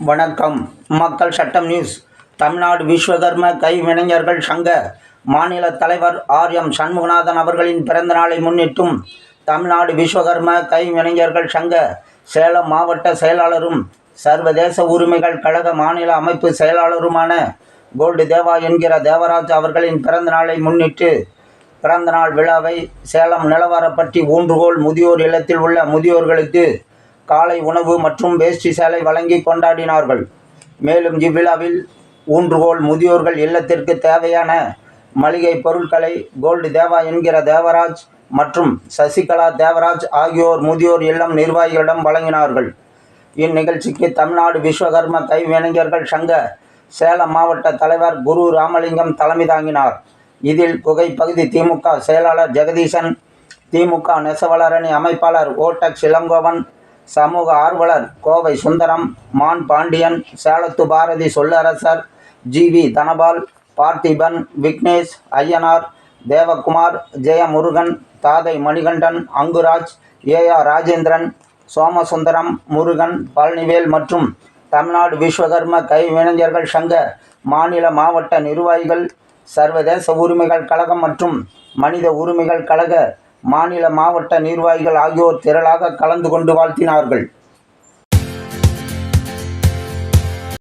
வணக்கம். மக்கள் சட்டம் நியூஸ். தமிழ்நாடு விஸ்வகர்ம கைவினைஞர்கள் சங்க மாநில தலைவர் எம். சண்முகநாதன் அவர்களின் பிறந்த நாளை முன்னிட்டும், தமிழ்நாடு விஸ்வகர்ம கைவினைஞர்கள் சங்க சேலம் மாவட்ட செயலாளரும் சர்வதேச உரிமைகள் கழக மாநில அமைப்பு செயலாளருமான கோல்டு தேவா என்கிற தேவராஜ் அவர்களின் பிறந்த நாளை முன்னிட்டு பிறந்தநாள் விழாவை சேலம் நிலவரப்பட்டி ஊன்றுகோல் முதியோர் இல்லத்தில் உள்ள முதியோர்களுக்கு காலை உணவு மற்றும் வேஷ்டி சேலை வழங்கி கொண்டாடினார்கள். மேலும் இவ்விழாவில் ஊன்றுகோல் முதியோர்கள் இல்லத்திற்கு தேவையான மளிகை பொருட்களை கோல்டு தேவா என்கிற தேவராஜ் மற்றும் சசிகலா தேவராஜ் ஆகியோர் முதியோர் இல்லம் நிர்வாகிகளிடம் வழங்கினார்கள். இந்நிகழ்ச்சிக்கு தமிழ்நாடு விஸ்வகர்ம கைவினைஞர்கள் சங்க சேலம் மாவட்ட தலைவர் குரு ராமலிங்கம் தலைமை தாங்கினார். இதில் குகை பகுதி திமுக செயலாளர் ஜெகதீசன், திமுக நெசவாளரணி அமைப்பாளர் ஓடெக்ஸ் இளங்கோவன், சமூக ஆர்வலர் கோவை சுந்தரம், மான் பாண்டியன், சேலத்து பாரதி சொல்லரசர், ஜி.வி. தனபால், பார்த்திபன், விக்னேஷ், ஐயனார், தேவகுமார், ஜெயமுருகன், தாதை மணிகண்டன், அங்குராஜ், ஏ.ஆர். ராஜேந்திரன், சோமசுந்தரம், முருகன், பழனிவேல் மற்றும் தமிழ்நாடு விஸ்வகர்ம கைவினைஞர்கள் சங்க மாநில மாவட்ட நிர்வாகிகள், சர்வதேச உரிமைகள் கழகம் மற்றும் மனித உரிமைகள் கழக மாநில மாவட்ட நிர்வாகிகள் ஆகியோர் திரளாக கலந்து கொண்டு வாழ்த்தினார்கள்.